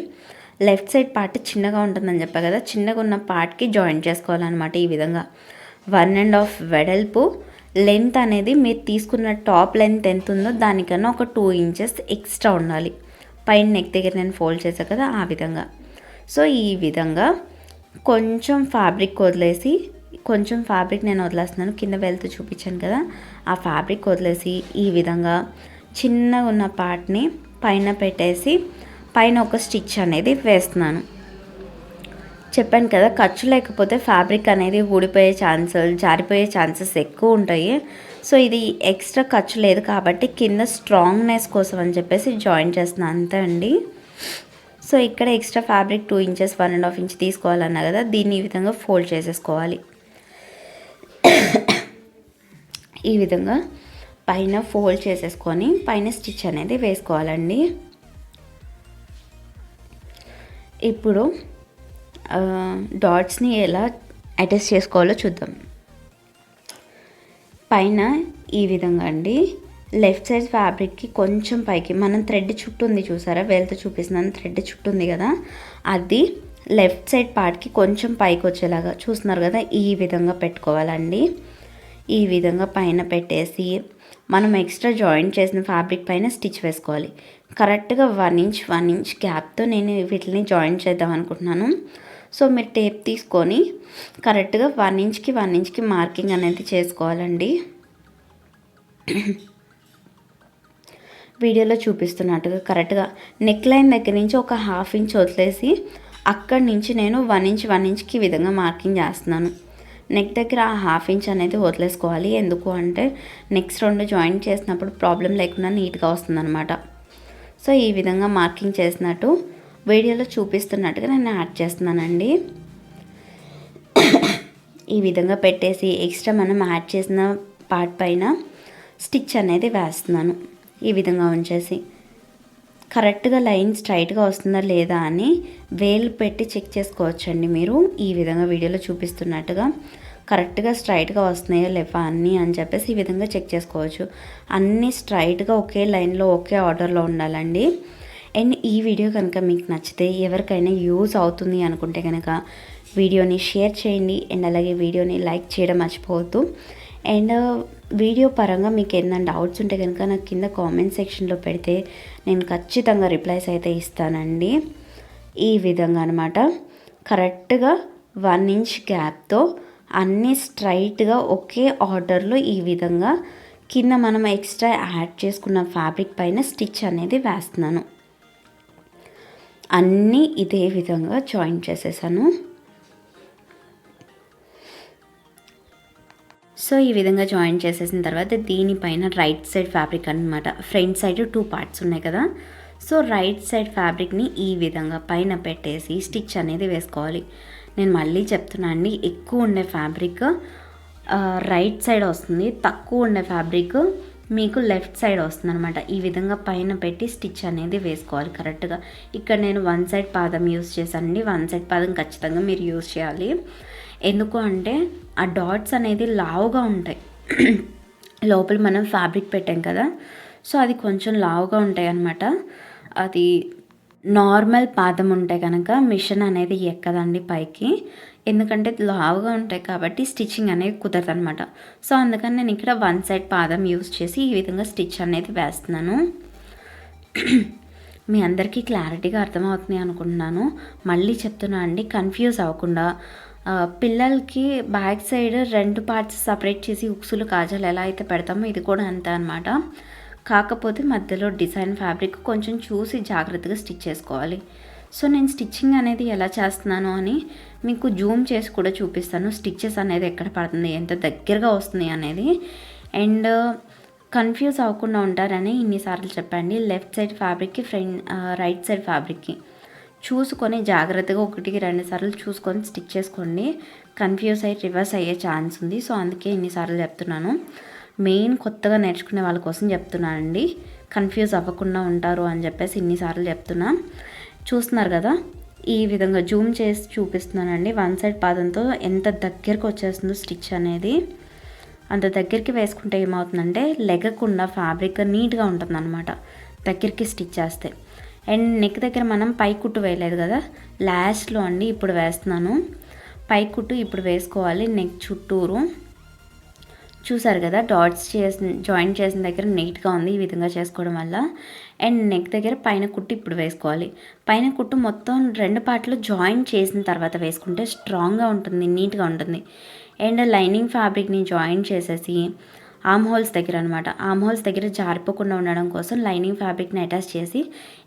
లెఫ్ట్ సైడ్ పార్ట్ చిన్నగా ఉంటుందని చెప్పా కదా, చిన్నగా ఉన్న పార్ట్కి జాయిన్ చేసుకోవాలన్నమాట. ఈ విధంగా 1.5 వెడల్పు, లెంత్ అనేది మీరు తీసుకున్న టాప్ లెంత్ ఎంత ఉందో దానికన్నా ఒక 2 ఇంచెస్ ఎక్స్ట్రా ఉండాలి. పైన నెక్ దగ్గర నేను ఫోల్డ్ చేశాను కదా ఆ విధంగా. సో ఈ విధంగా కొంచెం ఫ్యాబ్రిక్ నేను వదిలేస్తున్నాను. కింద వెళ్తూ చూపించాను కదా, ఆ ఫ్యాబ్రిక్ వదిలేసి ఈ విధంగా చిన్నగా ఉన్న పార్ట్ని పైన పెట్టేసి పైన ఒక స్టిచ్ అనేది వేస్తున్నాను. చెప్పాను కదా, ఖర్చు లేకపోతే ఫ్యాబ్రిక్ అనేది ఊడిపోయే జారిపోయే ఛాన్సెస్ ఎక్కువ ఉంటాయి. సో ఇది ఎక్స్ట్రా ఖర్చు లేదు కాబట్టి కింద స్ట్రాంగ్నెస్ కోసం అని చెప్పేసి జాయిన్ చేస్తున్నాను అంతే అండి. సో ఇక్కడ ఎక్స్ట్రా ఫ్యాబ్రిక్ 2 ఇంచెస్ 1.5 ఇంచ్ తీసుకోవాలన్నా కదా, దీన్ని ఈ విధంగా ఫోల్డ్ చేసేసుకోవాలి. ఈ విధంగా పైన ఫోల్డ్ చేసేసుకొని పైన స్టిచ్ అనేది వేసుకోవాలండి. ఇప్పుడు డాట్స్ని ఎలా అటాచ్ చేసుకోవాలో చూద్దాం. పైన ఈ విధంగా అండి లెఫ్ట్ సైడ్ ఫ్యాబ్రిక్కి కొంచెం పైకి మనం థ్రెడ్ చుట్టూ ఉంది చూసారా, వేలుతో చూపిస్తున్నాను, థ్రెడ్ చుట్టూ ఉంది కదా, అది లెఫ్ట్ సైడ్ పార్ట్కి కొంచెం పైకి వచ్చేలాగా చూస్తున్నారు కదా, ఈ విధంగా పెట్టుకోవాలండి. ఈ విధంగా పైన పెట్టేసి మనం ఎక్స్ట్రా జాయింట్ చేసిన ఫ్యాబ్రిక్ పైన స్టిచ్ వేసుకోవాలి. కరెక్ట్గా 1 ఇంచ్ గ్యాప్తో నేను వీటిని జాయింట్ చేద్దాం అనుకుంటున్నాను. సో మీరు టేప్ తీసుకొని కరెక్ట్గా 1 ఇంచ్కి మార్కింగ్ అనేది చేసుకోవాలండి. వీడియోలో చూపిస్తున్నట్టుగా కరెక్ట్గా నెక్ లైన్ దగ్గర నుంచి ఒక 1/2 ఇంచ్ వదిలేసి అక్కడి నుంచి నేను 1 ఇంచ్కి ఈ విధంగా మార్కింగ్ చేస్తున్నాను. నెక్ దగ్గర ఆ 1/2 ఇంచ్ అనేది వదిలేసుకోవాలి. ఎందుకు అంటే నెక్స్ట్ 2 జాయింట్ చేసినప్పుడు ప్రాబ్లం లేకుండా నీట్గా వస్తుందన్నమాట. సో ఈ విధంగా మార్కింగ్ చేసినట్టు వీడియోలో చూపిస్తున్నట్టుగా నేను యాడ్ చేస్తున్నానండి. ఈ విధంగా పెట్టేసి ఎక్స్ట్రా మనం యాడ్ చేసిన పార్ట్ పైన స్టిచ్ అనేది వేస్తున్నాను. ఈ విధంగా ఉంచేసి కరెక్ట్గా లైన్ స్ట్రైట్గా వస్తుందా లేదా అని వేలు పెట్టి చెక్ చేసుకోవచ్చండి మీరు. ఈ విధంగా వీడియోలో చూపిస్తున్నట్టుగా కరెక్ట్గా స్ట్రైట్గా వస్తున్నాయో లేవా అన్నీ అని చెప్పేసి ఈ విధంగా చెక్ చేసుకోవచ్చు. అన్నీ స్ట్రైట్గా ఒకే లైన్లో ఒకే ఆర్డర్లో ఉండాలండి. అండ్ ఈ వీడియో కనుక మీకు నచ్చితే ఎవరికైనా యూజ్ అవుతుంది అనుకుంటే కనుక వీడియోని షేర్ చేయండి. అండ్ అలాగే వీడియోని లైక్ చేయడం మర్చిపోవద్దు. అండ్ వీడియో పరంగా మీకు ఏదైనా డౌట్స్ ఉంటే కనుక నాకు కింద కామెంట్ సెక్షన్లో పెడితే నేను ఖచ్చితంగా రిప్లైస్ అయితే ఇస్తానండి. ఈ విధంగా అనమాట కరెక్ట్గా 1 ఇంచ్ గ్యాప్తో అన్నీ స్ట్రైట్గా ఒకే ఆర్డర్లో ఈ విధంగా కింద మనం ఎక్స్ట్రా యాడ్ చేసుకున్న ఫ్యాబ్రిక్ పైన స్టిచ్ అనేది వేస్తున్నాను. అన్నీ ఇదే విధంగా జాయిన్ చేసేసాను. సో ఈ విధంగా జాయిన్ చేసేసిన తర్వాత దీనిపైన రైట్ సైడ్ ఫ్యాబ్రిక్ అనమాట, ఫ్రంట్ సైడ్ 2 పార్ట్స్ ఉన్నాయి కదా, సో రైట్ సైడ్ ఫ్యాబ్రిక్ని ఈ విధంగా పైన పెట్టేసి స్టిచ్ అనేది వేసుకోవాలి. నేను మళ్ళీ చెప్తున్నా అండి, ఎక్కువ ఉండే ఫ్యాబ్రిక్ రైట్ సైడ్ వస్తుంది, తక్కువ ఉండే ఫ్యాబ్రిక్ మీకు లెఫ్ట్ సైడ్ వస్తుంది అనమాట. ఈ విధంగా పైన పెట్టి స్టిచ్ అనేది వేసుకోవాలి కరెక్ట్గా. ఇక్కడ నేను 1 సైడ్ పాదం యూస్ చేశానండి. 1 సైడ్ పాదం ఖచ్చితంగా మీరు యూస్ చేయాలి. ఎందుకు అంటే ఆ డాట్స్ అనేది లావుగా ఉంటాయి. లోపల మనం ఫ్యాబ్రిక్ పెట్టాం కదా, సో అది కొంచెం లావుగా ఉంటాయి అన్నమాట. అది నార్మల్ పాదం ఉంటే కనుక మిషన్ అనేది ఎక్కదండి పైకి, ఎందుకంటే లావుగా ఉంటాయి కాబట్టి స్టిచ్చింగ్ అనేది కుదరదు అనమాట. సో అందుకని నేను ఇక్కడ 1 సైడ్ పాదం యూస్ చేసి ఈ విధంగా స్టిచ్ అనేది వేస్తున్నాను. మీ అందరికీ క్లారిటీగా అర్థమవుతుంది అనుకుంటున్నాను. మళ్ళీ చెప్తున్నా అండి, కన్ఫ్యూజ్ అవ్వకుండా. పిల్లలకి బ్యాక్ సైడ్ 2 పార్ట్స్ సపరేట్ చేసి ఉక్సులు కాజాలు ఎలా అయితే పెడతామో ఇది కూడా అంతే అనమాట. కాకపోతే మధ్యలో డిజైన్ ఫ్యాబ్రిక్ కొంచెం చూసి జాగ్రత్తగా స్టిచ్ చేసుకోవాలి. సో నేను స్టిచ్చింగ్ అనేది ఎలా చేస్తున్నాను అని మీకు జూమ్ చేసి కూడా చూపిస్తాను. స్టిచ్చెస్ అనేది ఎక్కడ పడుతుంది, ఎంత దగ్గరగా వస్తుంది అనేది. అండ్ కన్ఫ్యూజ్ అవ్వకుండా ఉంటారని ఇన్నిసార్లు చెప్పండి. లెఫ్ట్ సైడ్ ఫ్యాబ్రిక్కి రైట్ సైడ్ ఫ్యాబ్రిక్కి చూసుకొని జాగ్రత్తగా 1-2 సార్లు చూసుకొని స్టిచ్ చేసుకోండి. కన్ఫ్యూజ్ అయ్యి రివర్స్ అయ్యే ఛాన్స్ ఉంది. సో అందుకే ఇన్నిసార్లు చెప్తున్నాను. మెయిన్ కొత్తగా నేర్చుకునే వాళ్ళ కోసం చెప్తున్నానండి, కన్ఫ్యూజ్ అవ్వకుండా ఉంటారు అని చెప్పేసి ఇన్నిసార్లు చెప్తున్నా. చూస్తున్నారు కదా, ఈ విధంగా జూమ్ చేసి చూపిస్తున్నానండి. 1 సైడ్ పాదంతో ఎంత దగ్గరకు వచ్చేస్తుందో స్టిచ్ అనేది. అంత దగ్గరికి వేసుకుంటే ఏమవుతుందంటే లెగకుండా ఫ్యాబ్రిక్ నీట్గా ఉంటుంది అనమాట దగ్గరికి స్టిచ్ చేస్తే. అండ్ నెక్ దగ్గర మనం పై కుట్టు వేయలేదు కదా, లాస్ట్లో అండి ఇప్పుడు వేస్తున్నాను. పై కుట్టు ఇప్పుడు వేసుకోవాలి నెక్ చుట్టూరు. చూసారు కదా, డాట్స్ జాయింట్ చేసిన దగ్గర నీట్గా ఉంది ఈ విధంగా చేసుకోవడం వల్ల. అండ్ నెక్ దగ్గర పైన కుట్టు ఇప్పుడు వేసుకోవాలి. పైన కుట్టు మొత్తం 2 పార్ట్లు జాయింట్ చేసిన తర్వాత వేసుకుంటే స్ట్రాంగ్గా ఉంటుంది, నీట్గా ఉంటుంది. అండ్ లైనింగ్ ఫ్యాబ్రిక్ని జాయింట్ చేసేసి ఆమ్ హోల్స్ దగ్గర అనమాట, ఆమ్ హోల్స్ దగ్గర జారిపోకుండా ఉండడం కోసం లైనింగ్ ఫ్యాబ్రిక్ని అటాచ్ చేసి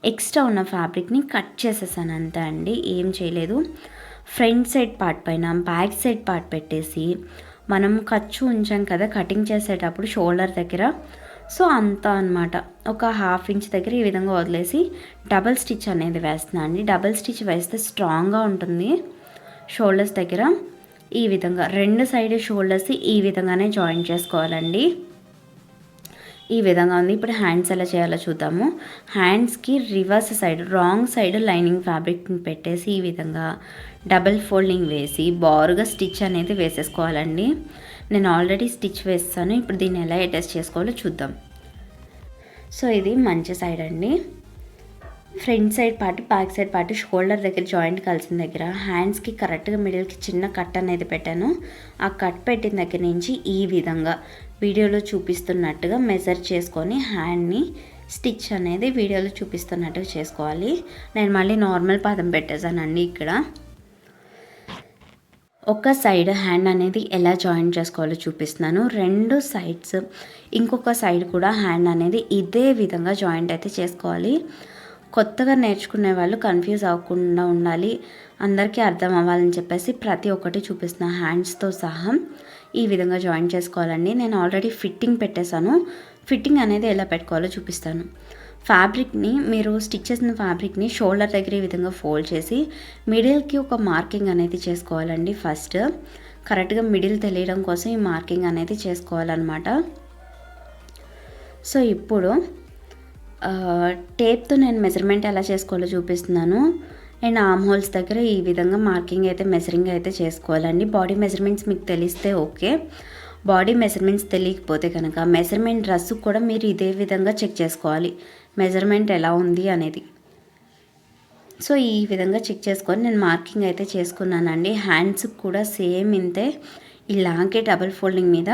ఎక్స్ట్రా ఉన్న ఫ్యాబ్రిక్ని కట్ చేసేసాను అంతే అండి, ఏం చేయలేదు. ఫ్రంట్ సైడ్ పార్ట్ పైన బ్యాక్ సైడ్ పార్ట్ పెట్టేసి మనం ఖర్చు ఉంచాం కదా కటింగ్ చేసేటప్పుడు షోల్డర్ దగ్గర, సో అంతా అనమాట ఒక 1/2 ఇంచ్ దగ్గర ఈ విధంగా వదిలేసి డబల్ స్టిచ్ అనేది వేస్తున్నాను అండి. డబల్ స్టిచ్ వేస్తే స్ట్రాంగ్గా ఉంటుంది షోల్డర్స్ దగ్గర. ఈ విధంగా 2 సైడ్ షోల్డర్స్ ఈ విధంగానే జాయిన్ చేసుకోవాలండి. ఈ విధంగా ఉంది. ఇప్పుడు హ్యాండ్స్ ఎలా చేయాలో చూద్దాము. హ్యాండ్స్కి reverse side wrong side lining ఫ్యాబ్రిక్ని పెట్టేసి ఈ విధంగా డబల్ ఫోల్డింగ్ వేసి బారుగా స్టిచ్ అనేది వేసేసుకోవాలండి. నేను ఆల్రెడీ స్టిచ్ వేస్తాను. ఇప్పుడు దీన్ని ఎలా అటాచ్ చేసుకోవాలో చూద్దాం. సో ఇది మంచి సైడ్ అండి. Front side part back side part shoulder దగ్గర జాయింట్ కలిసిన దగ్గర హ్యాండ్స్కి కరెక్ట్గా మిడిల్కి చిన్న కట్ అనేది పెట్టాను. ఆ కట్ పెట్టిన దగ్గర నుంచి ఈ విధంగా వీడియోలో చూపిస్తున్నట్టుగా మెజర్ చేసుకొని హ్యాండ్ని స్టిచ్ అనేది వీడియోలో చూపిస్తున్నట్టుగా చేసుకోవాలి. నేను మళ్ళీ నార్మల్ పాదం పెట్టేశానండి. ఇక్కడ ఒక సైడ్ హ్యాండ్ అనేది ఎలా జాయిన్ చేసుకోవాలో చూపిస్తున్నాను. రెండు సైడ్స్ ఇంకొక సైడ్ కూడా హ్యాండ్ అనేది ఇదే విధంగా జాయింట్ అయితే చేసుకోవాలి. కొత్తగా నేర్చుకునే వాళ్ళు కన్ఫ్యూజ్ అవ్వకుండా ఉండాలి, అందరికీ అర్థం అవ్వాలని చెప్పేసి ప్రతి ఒక్కటి చూపిస్తున్న హ్యాండ్స్తో సహా ఈ విధంగా జాయిన్ చేసుకోవాలండి. నేను ఆల్రెడీ ఫిట్టింగ్ పెట్టేశాను. ఫిట్టింగ్ అనేది ఎలా పెట్టుకోవాలో చూపిస్తాను. ఫ్యాబ్రిక్ని మీరు స్టిచ్ చేసిన ఫ్యాబ్రిక్ని షోల్డర్ దగ్గర ఈ విధంగా ఫోల్డ్ చేసి మిడిల్కి ఒక మార్కింగ్ అనేది చేసుకోవాలండి. ఫస్ట్ కరెక్ట్గా మిడిల్ తెలియడం కోసం ఈ మార్కింగ్ అనేది చేసుకోవాలన్నమాట. సో ఇప్పుడు టేప్తో నేను మెజర్మెంట్ ఎలా చేసుకోవాలో చూపిస్తున్నాను. అండ్ ఆర్మ్ హోల్స్ దగ్గర ఈ విధంగా మార్కింగ్ అయితే మెజరింగ్ అయితే చేసుకోవాలండి. బాడీ మెజర్మెంట్స్ మీకు తెలిస్తే ఓకే, బాడీ మెజర్మెంట్స్ తెలియకపోతే కనుక మెజర్మెంట్ డ్రెస్ కూడా మీరు ఇదే విధంగా చెక్ చేసుకోవాలి, మెజర్మెంట్ ఎలా ఉంది అనేది. సో ఈ విధంగా చెక్ చేసుకొని నేను మార్కింగ్ అయితే చేసుకున్నానండి. హ్యాండ్స్ కూడా సేమ్ ఇంతే, ఇలాగే డబల్ ఫోల్డింగ్ మీద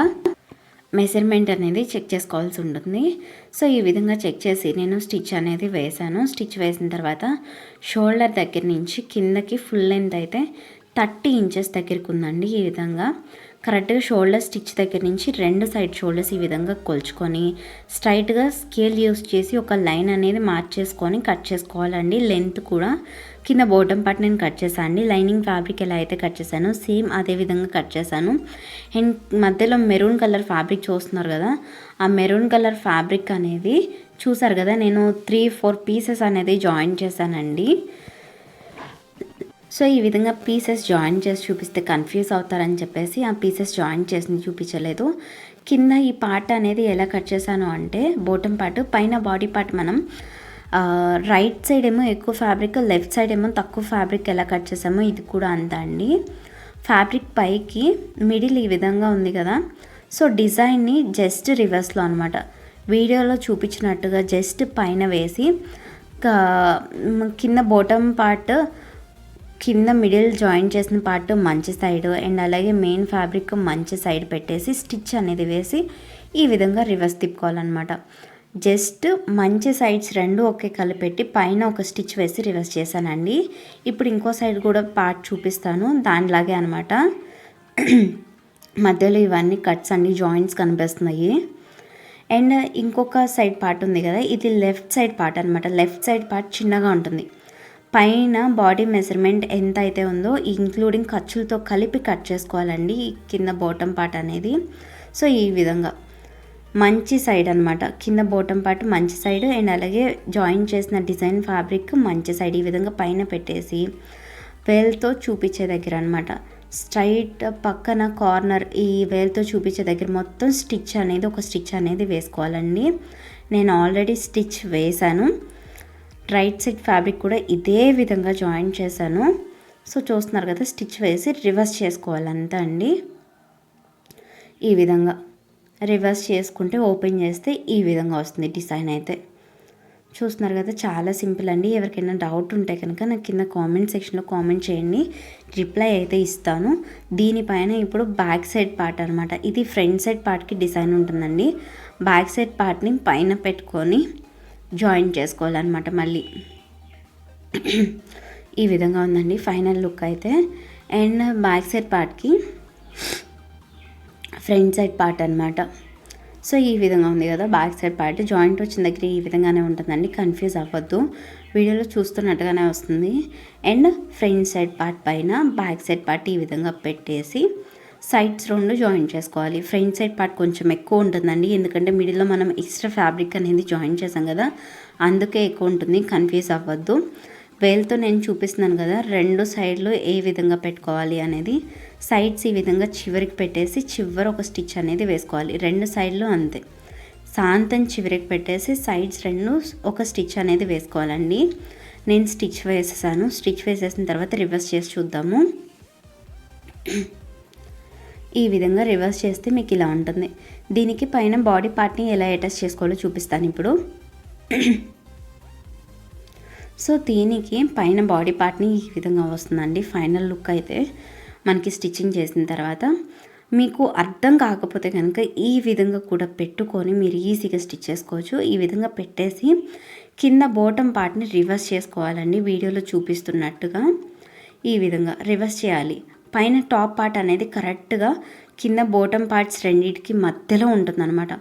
మెజర్మెంట్ అనేది చెక్ చేసుకోవాల్సి ఉంటుంది. సో ఈ విధంగా చెక్ చేసి నేను స్టిచ్ అనేది వేసాను. స్టిచ్ వేసిన తర్వాత షోల్డర్ దగ్గర నుంచి కిందకి ఫుల్ లెంత్ అయితే 30 ఇంచెస్ దగ్గరికి ఉందండి. ఈ విధంగా కరెక్ట్గా షోల్డర్ స్టిచ్ దగ్గర నుంచి రెండు సైడ్ షోల్డర్స్ ఈ విధంగా కొలుచుకొని స్ట్రైట్గా స్కేల్ యూస్ చేసి ఒక లైన్ అనేది మార్చేసుకొని కట్ చేసుకోవాలండి. లెంత్ కూడా కింద బాటమ్ పార్ట్ నేను కట్ చేశాను అండి. లైనింగ్ ఫ్యాబ్రిక్ ఎలా అయితే కట్ చేశానో సేమ్ అదే విధంగా కట్ చేశాను. అండ్ మధ్యలో మెరూన్ కలర్ ఫ్యాబ్రిక్ చూస్తున్నారు కదా, ఆ మెరూన్ కలర్ ఫ్యాబ్రిక్ అనేది చూసారు కదా, నేను 3-4 పీసెస్ అనేది జాయిన్ చేశానండి. సో ఈ విధంగా పీసెస్ జాయిన్ చేసి చూపిస్తే కన్ఫ్యూజ్ అవుతారని చెప్పేసి ఆ పీసెస్ జాయిన్ చేసి చూపించలేదు. కింద ఈ పార్ట్ అనేది ఎలా కట్ చేశాను అంటే బాటమ్ పార్ట్, పైన బాడీ పార్ట్ మనం రైట్ సైడ్ ఏమో ఎక్కువ ఫ్యాబ్రిక్, లెఫ్ట్ సైడ్ ఏమో తక్కువ ఫ్యాబ్రిక్ ఎలా కట్ చేసామో ఇది కూడా అంతా అండి. ఫ్యాబ్రిక్ పైకి మిడిల్ ఈ విధంగా ఉంది కదా, సో డిజైన్ని జస్ట్ రివర్స్లో అనమాట వీడియోలో చూపించినట్టుగా జస్ట్ పైన వేసి కింద బాటమ్ పార్ట్ కింద మిడిల్ జాయిన్ చేసిన పార్ట్ మంచి సైడ్ అండ్ అలాగే మెయిన్ ఫ్యాబ్రిక్ మంచి సైడ్ పెట్టేసి స్టిచ్ అనేది వేసి ఈ విధంగా రివర్స్ తిప్పుకోవాలన్నమాట. జస్ట్ మంచి సైడ్స్ రెండు ఒకే కలిపెట్టి పైన ఒక స్టిచ్ వేసి రివర్స్ చేశానండి. ఇప్పుడు ఇంకో సైడ్ కూడా పార్ట్ చూపిస్తాను, దానిలాగే అనమాట. మధ్యలో ఇవన్నీ కట్స్ అండి, జాయింట్స్ కనిపిస్తున్నాయి. అండ్ ఇంకొక సైడ్ పార్ట్ ఉంది కదా, ఇది లెఫ్ట్ సైడ్ పార్ట్ అనమాట. లెఫ్ట్ సైడ్ పార్ట్ చిన్నగా ఉంటుంది. పైన బాడీ మెజర్మెంట్ ఎంత అయితే ఉందో ఇంక్లూడింగ్ ఖర్చులతో కలిపి కట్ చేసుకోవాలండి కింద బాటమ్ పార్ట్ అనేది. సో ఈ విధంగా మంచి సైడ్ అనమాట, కింద బాటమ్ పార్ట్ మంచి సైడ్ అండ్ అలాగే జాయిన్ చేసిన డిజైన్ ఫ్యాబ్రిక్ మంచి సైడ్ ఈ విధంగా పైన పెట్టేసి వేల్తో చూపించే దగ్గర అనమాట స్ట్రైట్ పక్కన కార్నర్ ఈ వేల్తో చూపించే దగ్గర మొత్తం స్టిచ్ అనేది ఒక స్టిచ్ అనేది వేసుకోవాలండి. నేను ఆల్రెడీ స్టిచ్ వేసాను. రైట్ సైడ్ ఫ్యాబ్రిక్ కూడా ఇదే విధంగా జాయిన్ చేశాను. సో చూస్తున్నారు కదా, స్టిచ్ వేసి రివర్స్ చేసుకోవాలంతా అండి. ఈ విధంగా రివర్స్ చేసుకుంటే ఓపెన్ చేస్తే ఈ విధంగా వస్తుంది డిజైన్ అయితే. చూస్తున్నారు కదా, చాలా సింపుల్ అండి. ఎవరికైనా డౌట్ ఉంటే కనుక నాకు కింద కామెంట్ సెక్షన్లో కామెంట్ చేయండి, రిప్లై అయితే ఇస్తాను. దీనిపైన ఇప్పుడు బ్యాక్ సైడ్ పార్ట్ అనమాట, ఇది ఫ్రంట్ సైడ్ పార్ట్కి డిజైన్ ఉంటుందండి. బ్యాక్ సైడ్ పార్ట్ని పైన పెట్టుకొని జాయిన్ చేసుకోవాలన్నమాట. మళ్ళీ ఈ విధంగా ఉందండి ఫైనల్ లుక్ అయితే. అండ్ బ్యాక్ సైడ్ పార్ట్కి ఫ్రంట్ సైడ్ పార్ట్ అనమాట. సో ఈ విధంగా ఉంది కదా బ్యాక్ సైడ్ పార్ట్, జాయింట్ వచ్చిన దగ్గర ఈ విధంగానే ఉంటుందండి, కన్ఫ్యూజ్ అవ్వద్దు, వీడియోలో చూస్తున్నట్టుగానే వస్తుంది. అండ్ ఫ్రంట్ సైడ్ పార్ట్ పైన బ్యాక్ సైడ్ పార్ట్ ఈ విధంగా పెట్టేసి సైడ్స్ రెండు జాయిన్ చేసుకోవాలి. ఫ్రంట్ సైడ్ పార్ట్ కొంచెం ఎక్కువ ఉంటుందండి, ఎందుకంటే మిడిల్లో మనం ఎక్స్ట్రా ఫ్యాబ్రిక్ అనేది జాయిన్ చేసాం కదా, అందుకే ఎక్కువ ఉంటుంది, కన్ఫ్యూజ్ అవ్వద్దు. వేల్తో నేను చూపిస్తున్నాను కదా రెండు సైడ్లు ఏ విధంగా పెట్టుకోవాలి అనేది. సైడ్స్ ఈ విధంగా చివరికి పెట్టేసి చివరి ఒక స్టిచ్ అనేది వేసుకోవాలి. రెండు సైడ్లు అంతే సాంతం చివరికి పెట్టేసి సైడ్స్ రెండు ఒక స్టిచ్ అనేది వేసుకోవాలండి. నేను స్టిచ్ వేసేసాను. స్టిచ్ వేసేసిన తర్వాత రివర్స్ చేసి చూద్దాము. ఈ విధంగా రివర్స్ చేస్తే మీకు ఇలా ఉంటుంది. దీనికి పైన బాడీ పార్ట్ని ఎలా అటాచ్ చేసుకోవాలో చూపిస్తాను ఇప్పుడు. సో దీనికి పైన బాడీ పార్ట్ని ఈ విధంగా వస్తుందండి ఫైనల్ లుక్ అయితే మనకి స్టిచ్చింగ్ చేసిన తర్వాత. మీకు అర్థం కాకపోతే కనుక ఈ విధంగా కూడా పెట్టుకొని మీరు ఈజీగా స్టిచ్ చేసుకోవచ్చు. ఈ విధంగా పెట్టేసి కింద బాటమ్ పార్ట్ని రివర్స్ చేసుకోవాలండి. వీడియోలో చూపిస్తున్నట్టుగా ఈ విధంగా రివర్స్ చేయాలి. పైన టాప్ పార్ట్ అనేది కరెక్ట్గా కింద బాటమ్ పార్ట్స్ రెండింటికి మధ్యలో ఉంటుందన్నమాట.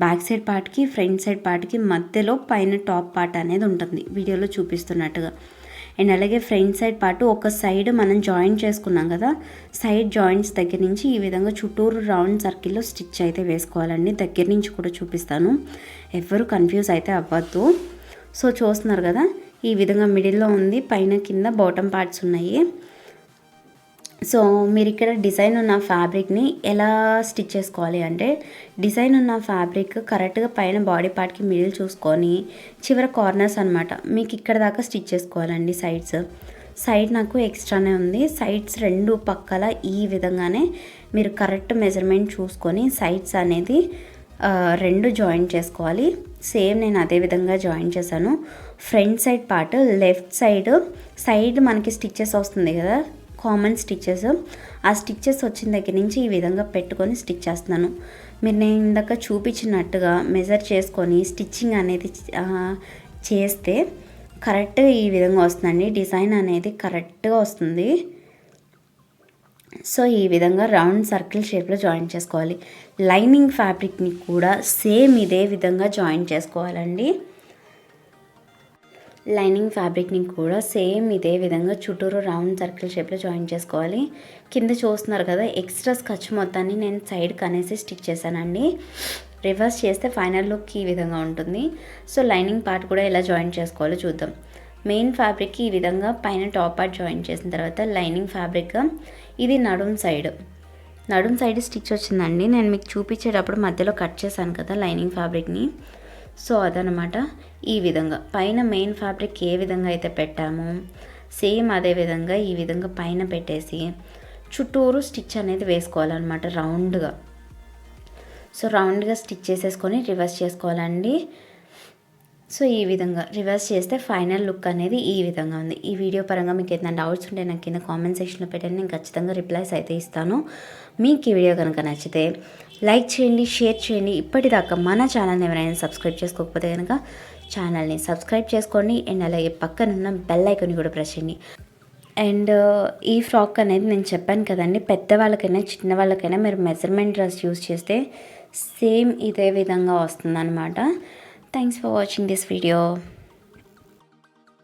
బ్యాక్ సైడ్ పార్ట్కి ఫ్రంట్ సైడ్ పార్ట్కి మధ్యలో పైన టాప్ పార్ట్ అనేది ఉంటుంది వీడియోలో చూపిస్తున్నట్టుగా. అండ్ అలాగే ఫ్రంట్ సైడ్ పార్ట్ ఒక సైడ్ మనం జాయిన్ చేసుకున్నాం కదా, సైడ్ జాయింట్స్ దగ్గర నుంచి ఈ విధంగా చుట్టూరు రౌండ్ సర్కిల్లో స్టిచ్ అయితే వేసుకోవాలండి. దగ్గర నుంచి కూడా చూపిస్తాను, ఎవరు కన్ఫ్యూజ్ అయితే అవ్వద్దు. సో చూస్తున్నారు కదా, ఈ విధంగా మిడిల్లో ఉంది, పైన కింద బాటమ్ పార్ట్స్ ఉన్నాయి. సో మీరు ఇక్కడ డిజైన్ ఉన్న ఫ్యాబ్రిక్ని ఎలా స్టిచ్ చేసుకోవాలి అంటే, డిజైన్ ఉన్న ఫ్యాబ్రిక్ కరెక్ట్గా పైన బాడీ పార్ట్కి మిడిల్ చూసుకొని చివర కార్నర్స్ అనమాట మీకు ఇక్కడ దాకా స్టిచ్ చేసుకోవాలండి. సైడ్ నాకు ఎక్స్ట్రానే ఉంది. సైడ్స్ రెండు పక్కల ఈ విధంగానే మీరు కరెక్ట్ మెజర్మెంట్ చూసుకొని సైడ్స్ అనేది రెండు జాయిన్ చేసుకోవాలి. సేమ్ నేను అదే విధంగా జాయిన్ చేశాను. Front side part left side మనకి స్టిచ్చెస్ వస్తుంది కదా, కామన్ స్టిచ్చెస్, ఆ స్టిచ్చెస్ వచ్చిన దగ్గర నుంచి ఈ విధంగా పెట్టుకొని స్టిచ్ చేస్తున్నాను. మీరు నేను ఇందాక చూపించినట్టుగా మెజర్ చేసుకొని స్టిచ్చింగ్ అనేది చేస్తే కరెక్ట్గా ఈ విధంగా వస్తుందండి. డిజైన్ అనేది కరెక్ట్గా వస్తుంది. సో ఈ విధంగా రౌండ్ సర్కిల్ షేప్లో జాయిన్ చేసుకోవాలి. లైనింగ్ ఫ్యాబ్రిక్ని కూడా సేమ్ ఇదే విధంగా జాయిన్ చేసుకోవాలండి. లైనింగ్ ఫ్యాబ్రిక్ని కూడా సేమ్ ఇదే విధంగా చుట్టూరు రౌండ్ సర్కిల్ షేప్లో జాయిన్ చేసుకోవాలి. కింద చూస్తున్నారు కదా, ఎక్స్ట్రా స్కచ్ మొత్తాన్ని నేను సైడ్కి అనేసి స్టిచ్ చేశానండి. రివర్స్ చేస్తే ఫైనల్ లుక్ ఈ విధంగా ఉంటుంది. సో లైనింగ్ పార్ట్ కూడా ఎలా జాయిన్ చేసుకోవాలో చూద్దాం. మెయిన్ ఫ్యాబ్రిక్కి ఈ విధంగా పైన టాప్ పార్ట్ జాయిన్ చేసిన తర్వాత లైనింగ్ ఫ్యాబ్రిక్ ఇది నడుం సైడ్ స్టిచ్ వచ్చిందండి. నేను మీకు చూపించేటప్పుడు మధ్యలో కట్ చేశాను కదా లైనింగ్ ఫ్యాబ్రిక్ని. సో అదనమాట. ఈ విధంగా పైన మెయిన్ ఫ్యాబ్రిక్ ఏ విధంగా అయితే పెట్టామో సేమ్ అదే విధంగా ఈ విధంగా పైన పెట్టేసి చుట్టూరు స్టిచ్ అనేది వేసుకోవాలన్నమాట రౌండ్గా. సో రౌండ్గా స్టిచ్ చేసేసుకొని రివర్స్ చేసుకోవాలండి. సో ఈ విధంగా రివర్స్ చేస్తే ఫైనల్ లుక్ అనేది ఈ విధంగా ఉంది. ఈ వీడియో పరంగా మీకు ఏదైనా డౌట్స్ ఉంటే నాకు కింద కామెంట్ సెక్షన్లో పెట్టండి, నేను ఖచ్చితంగా రిప్లైస్ అయితే ఇస్తాను. మీకు ఈ వీడియో కనుక నచ్చితే లైక్ చేయండి, షేర్ చేయండి. ఇప్పటిదాకా మన ఛానల్ని ఎవరైనా సబ్స్క్రైబ్ చేసుకోకపోతే కనుక ఛానల్ని సబ్స్క్రైబ్ చేసుకోండి. అండ్ అలాగే పక్కనున్న బెల్ ఐకాన్ని కూడా ప్రెస్ చేయండి. అండ్ ఈ ఫ్రాక్ అనేది నేను చెప్పాను కదండి, పెద్దవాళ్ళకైనా చిన్నవాళ్ళకైనా మీరు మెజర్మెంట్ డ్రెస్ యూస్ చేస్తే సేమ్ ఇదే విధంగా వస్తుందన్నమాట. Thanks for watching this video.